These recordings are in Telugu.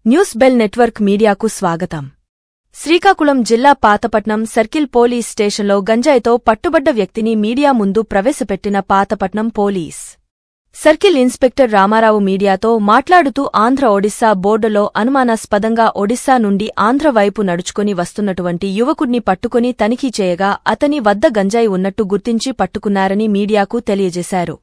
న్యూస్ బెల్ నెట్వర్క్ మీడియాకు స్వాగతం. శ్రీకాకుళం జిల్లా పాతపట్నం సర్కిల్ పోలీస్ స్టేషన్లో గంజాయితో పట్టుబడ్డ వ్యక్తిని మీడియా ముందు ప్రవేశపెట్టిన Pathapatnam police circle inspector Rama Rao మీడియాతో మాట్లాడుతూ ఆంధ్ర-ఒడిశా బోర్డర్లో అనుమానాస్పదంగా ఒడిశా నుండి ఆంధ్ర వైపు నడుచుకుని వస్తున్నటువంటి యువకుడిని పట్టుకుని తనిఖీ చేయగా అతని వద్ద గంజాయి ఉన్నట్టు గుర్తించి పట్టుకున్నారని మీడియాకు తెలియజేశారు.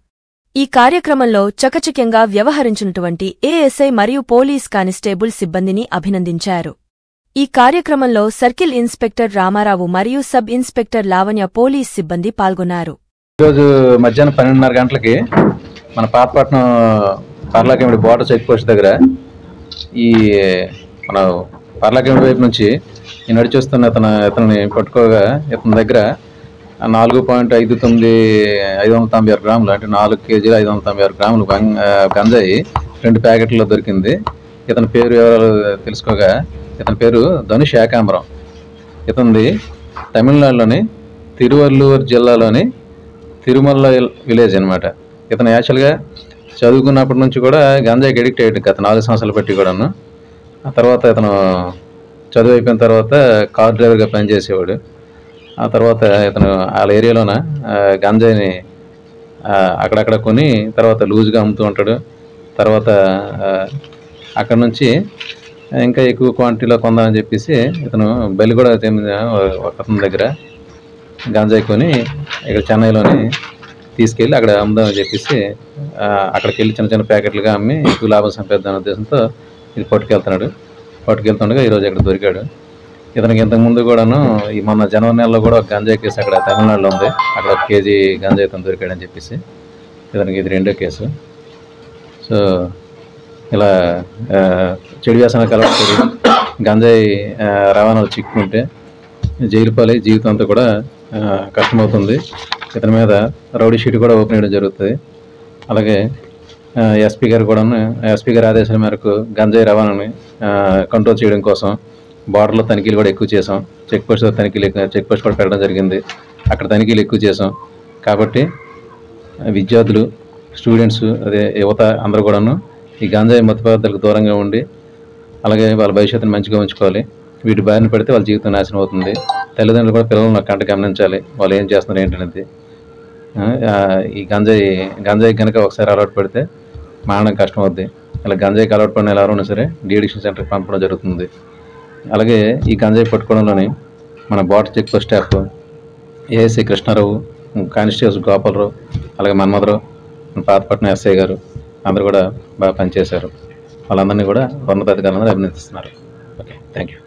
ఈ కార్యక్రమంలో చకచక్యంగా వ్యవహరించినటువంటి ఏఎస్ఐ మరియు పోలీస్ కానిస్టేబుల్ సిబ్బందిని అభినందించారు. ఈ కార్యక్రమంలో సర్కిల్ ఇన్స్పెక్టర్ రామారావు మరియు సబ్ ఇన్స్పెక్టర్ లావణ్య పోలీస్ సిబ్బంది పాల్గొన్నారు. ఈరోజు మధ్యాహ్నం 12:30 గంటలకి మన పాతపట్నం పర్లాకేమిడి బోర్డర్ చెక్ పోస్ట్ దగ్గర ఈ మన పర్లాకేమిడి వైపు నుంచి ఈ నడిచొస్తున్న ఇతన్ని పట్టుకోగా ఇతని దగ్గర 4.596 గ్రాములు అంటే 4 కేజీలు 596 గ్రాములు గంజాయి 2 ప్యాకెట్లలో దొరికింది. ఇతని పేరు ఎవరు తెలుసుకోగా ఇతని పేరు ధనుష్ ఏకాంబరం. ఇతనిది తమిళనాడులోని తిరువల్లూరు జిల్లాలోని తిరుమల విలేజ్ అనమాట. ఇతను యాక్చువల్గా చదువుకున్నప్పటి నుంచి కూడా గంజాయికి అడిక్ట్ అయ్యాడు గత 4 సంవత్సరాలు బట్టి కూడాను. ఆ తర్వాత ఇతను చదువు అయిపోయిన తర్వాత కార్ డ్రైవర్గా పనిచేసేవాడు. ఆ తర్వాత ఇతను వాళ్ళ ఏరియాలోన గంజాయిని అక్కడక్కడ కొని తర్వాత లూజ్గా అమ్ముతూ ఉంటాడు. తర్వాత అక్కడ నుంచి ఇంకా ఎక్కువ క్వాంటిటీలో కొందామని చెప్పేసి ఇతను బెల్లి కూడా ఒక అతని దగ్గర గంజాయి కొని ఇక్కడ చెన్నైలోని తీసుకెళ్ళి అక్కడ అమ్ముదామని చెప్పేసి అక్కడికి వెళ్ళి చిన్న చిన్న ప్యాకెట్లుగా అమ్మి ఎక్కువ లాభం సంపాదిద్దాం ఉద్దేశంతో ఇది పట్టుకెళ్తుండగా ఈరోజు ఇక్కడ దొరికాడు. ఇతనికి ఇంతకుముందు కూడాను ఈ మొన్న జనవరి నెలలో కూడా ఒక గంజాయి కేసు అక్కడ తమిళనాడులో ఉంది. అక్కడ 1 కేజీ గంజాయి ఇతను దొరికాడని చెప్పేసి ఇతనికి ఇది 2వ కేసు. సో ఇలా చెడు వ్యసనాలకు అలవాటు గంజాయి రవాణాలు చిక్కుకుంటే జైలు పాలై జీవితం అంతా కూడా కష్టమవుతుంది. ఇతని మీద రౌడీ షీట్ కూడా ఓపెన్ చేయడం జరుగుతుంది. అలాగే ఎస్పీ గారి ఆదేశాల మేరకు గంజాయి రవాణాని కంట్రోల్ చేయడం కోసం బార్డర్లో తనిఖీలు కూడా ఎక్కువ చేసాం. చెక్ పోస్ట్ కూడా పెట్టడం జరిగింది. అక్కడ తనిఖీలు ఎక్కువ చేసాం. కాబట్టి విద్యార్థులు, స్టూడెంట్స్, అదే యువత అందరూ కూడాను ఈ గంజాయి మత్తు పదార్థాలకు దూరంగా ఉండి అలాగే వాళ్ళ భవిష్యత్తుని మంచిగా ఉంచుకోవాలి. వీటి బారిన పడితే వాళ్ళ జీవితం నాశనం అవుతుంది. తల్లిదండ్రులు కూడా పిల్లలను కంట గమనించాలి వాళ్ళు ఏం చేస్తున్నారు ఏంటనేది. ఈ గంజాయి కనుక ఒకసారి అలవాటు పడితే మానడం కష్టం అవుద్ది. ఇలా గంజాయికి అలవాటు పడిన ఎవరైనా సరే డీఅడిక్షన్ సెంటర్కి పంపడం జరుగుతుంది. అలాగే ఈ గంజాయి పట్టుకోవడంలోని మన border check post staff ASI Krishnarao, constables Gopalarao, అలాగే మన్మధరావు, పాతపట్నం ఎస్ఐ గారు అందరూ కూడా బాగా పనిచేశారు. వాళ్ళందరినీ కూడా ఉన్నతాధికారులందరూ అభినందిస్తున్నారు. Okay, thank you.